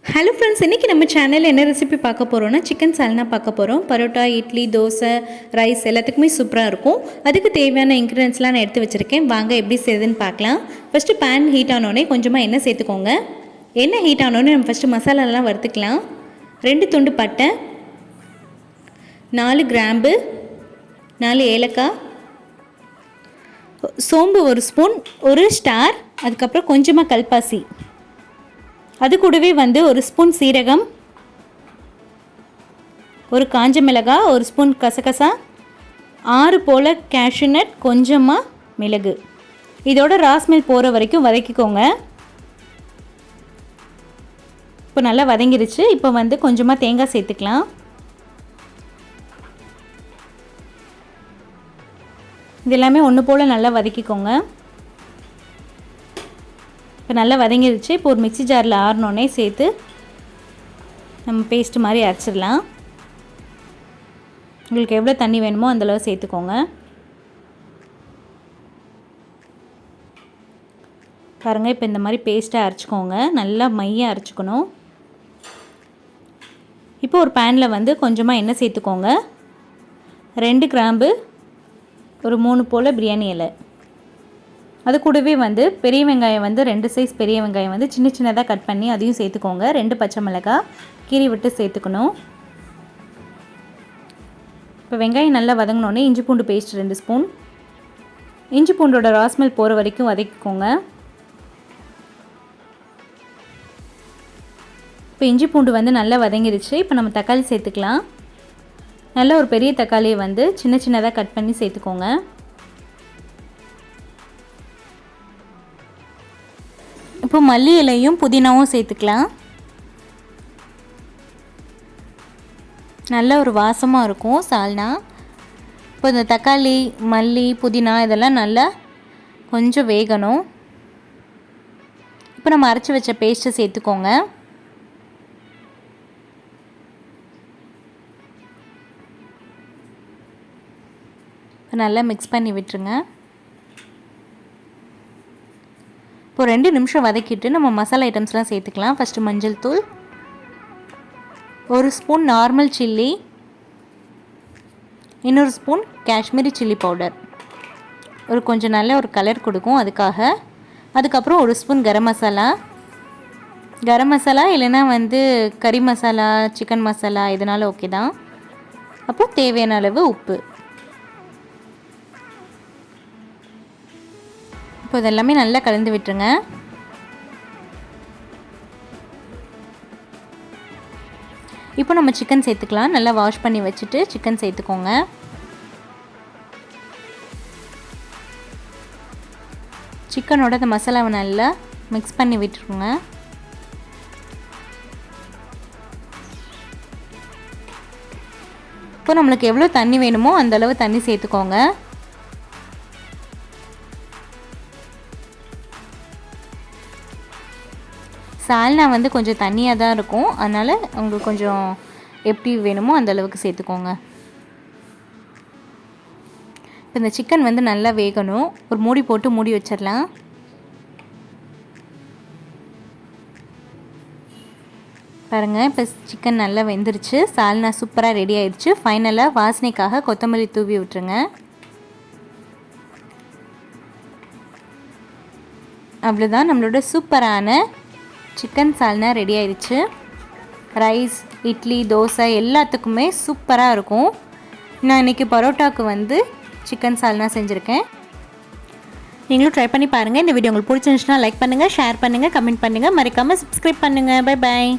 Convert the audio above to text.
Hello friends, இன்றைக்கி நம்ம சேனலில் என்ன ரெசிபி பார்க்க போகிறோன்னா சிக்கன் சால்னா பார்க்க போகிறோம். பரோட்டா, இட்லி, தோசை, ரைஸ் எல்லாத்துக்குமே சூப்பராக இருக்கும். அதுக்கு தேவையான இன்க்ரீடியன்ஸ்லாம் நான் எடுத்து வச்சுருக்கேன். வாங்க எப்படி செய்யுதுன்னு பார்க்கலாம். ஃபஸ்ட்டு பேன் ஹீட் ஆனோடனே கொஞ்சமாக எண்ணெய் சேர்த்துக்கோங்க. எண்ணெய் ஹீட் ஆனோடனே நம்ம ஃபஸ்ட்டு மசாலாலாம் வறுத்துக்கலாம். 2 துண்டு பட்டை, 4 கிராம்பு, 4 ஏலக்காய், சோம்பு 1 ஸ்பூன், 1 ஸ்டார், அதுக்கப்புறம் கொஞ்சமாக கல்பாசி, அது கூடவே 1 ஸ்பூன் சீரகம், 1 காஞ்ச மிளகாய், 1 ஸ்பூன் கசகசா, 6 போல் கேஷ்யூநட், கொஞ்சமாக மிளகு. இதோட ராஸ்மெல் போகிற வரைக்கும் வதக்கிக்கோங்க. இப்போ நல்லா வதங்கிருச்சு. இப்போ கொஞ்சமாக தேங்காய் சேர்த்துக்கலாம். இது எல்லாமே ஒன்று போல் நல்லா வதக்கிக்கோங்க. இப்போ நல்லா வதங்கிடுச்சு. இப்போ ஒரு மிக்ஸி ஜாரில் ஆறினோடனே சேர்த்து நம்ம பேஸ்ட்டு மாதிரி அரைச்சிடலாம். உங்களுக்கு எவ்வளோ தண்ணி வேணுமோ அந்தளவு சேர்த்துக்கோங்க. பாருங்கள், இப்போ இந்த மாதிரி பேஸ்ட்டாக அரைச்சிக்கோங்க. நல்லா மையாக அரைச்சிக்கணும். இப்போ ஒரு பேனில் கொஞ்சமாக எண்ணெய் சேர்த்துக்கோங்க. 2 கிராம்பு, ஒரு 3 போல் பிரியாணி இலை, அது கூடவே பெரிய வெங்காயம் 2 சைஸ் பெரிய வெங்காயம் சின்ன சின்னதாக கட் பண்ணி அதையும் சேர்த்துக்கோங்க. 2 பச்சை மிளகாய் கீறி விட்டு சேர்த்துக்கணும். இப்போ வெங்காயம் நல்லா வதங்கினோடனே இஞ்சி பூண்டு பேஸ்ட் 2 ஸ்பூன். இஞ்சி பூண்டோட ராஸ்மெல் போகிற வரைக்கும் வதக்கிக்கோங்க. இப்போ இஞ்சி பூண்டு நல்லா வதங்கிடுச்சு. இப்போ நம்ம தக்காளி சேர்த்துக்கலாம். நல்ல ஒரு பெரிய தக்காளியை சின்ன சின்னதாக கட் பண்ணி சேர்த்துக்கோங்க. இப்போ மல்லி இலையும் புதினாவும் சேர்த்துக்கலாம். நல்ல ஒரு வாசமாக இருக்கும் சால்னா. இப்போ இந்த தக்காளி, மல்லி, புதினா இதெல்லாம் நல்லா கொஞ்சம் வேகணும். இப்போ நம்ம அரைச்சி வச்ச பேஸ்ட்டை சேர்த்துக்கோங்க. இப்போ நல்லா மிக்ஸ் பண்ணி விட்டுருங்க. இப்போ 2 நிமிஷம் வதக்கிட்டு நம்ம மசாலா ஐட்டம்ஸ்லாம் சேர்த்துக்கலாம். ஃபஸ்ட்டு மஞ்சள் தூள், 1 ஸ்பூன் நார்மல் சில்லி, இன்னொரு ஸ்பூன் காஷ்மீரி சில்லி பவுடர், கொஞ்சம் நல்ல ஒரு கலர் கொடுக்கும் அதுக்காக. அதுக்கப்புறம் 1 ஸ்பூன் கரம் மசாலா இல்லைன்னா கறி மசாலா, சிக்கன் மசாலா இதனால் ஓகே தான். அப்போது தேவையான அளவு உப்பு. இப்போ இதெல்லாமே நல்லா கலந்து விட்டுருங்க. இப்போ நம்ம சிக்கன் சேர்த்துக்கலாம். நல்லா வாஷ் பண்ணி வச்சுட்டு சிக்கன் சேர்த்துக்கோங்க. சிக்கனோட இந்த மசாலாவை நல்லா மிக்ஸ் பண்ணி விட்டுருங்க. இப்போ நம்மளுக்கு எவ்வளோ தண்ணி வேணுமோ அந்தளவு தண்ணி சேர்த்துக்கோங்க. சால்னா கொஞ்சம் தண்ணியாக தான் இருக்கும். அதனால் உங்களுக்கு கொஞ்சம் எப்படி வேணுமோ அந்த அளவுக்கு சேர்த்துக்கோங்க. இப்போ இந்த சிக்கன் நல்லா வேகணும். ஒரு மூடி போட்டு மூடி வச்சிடலாம். பாருங்கள், இப்போ சிக்கன் நல்லா வெந்துருச்சு. சால்னா சூப்பராக ரெடி ஆயிடுச்சு. ஃபைனலாக வாசனைக்காக கொத்தமல்லி தூவி விட்டுருங்க. அவ்வளோதான், நம்மளோட சூப்பரான சிக்கன் சால்னா ரெடி ஆயிடுச்சு. ரைஸ், இட்லி, தோசை எல்லாத்துக்குமே சூப்பராக இருக்கும். நான் இன்றைக்கி பரோட்டாவுக்கு சிக்கன் சால்னா செஞ்சுருக்கேன். நீங்களும் ட்ரை பண்ணி பாருங்கள். இந்த வீடியோ உங்களுக்கு பிடிச்சிருந்துச்சுன்னா லைக் பண்ணுங்கள், ஷேர் பண்ணுங்கள், கமெண்ட் பண்ணுங்கள், மறக்காமல் சப்ஸ்கிரைப் பண்ணுங்கள். Bye bye.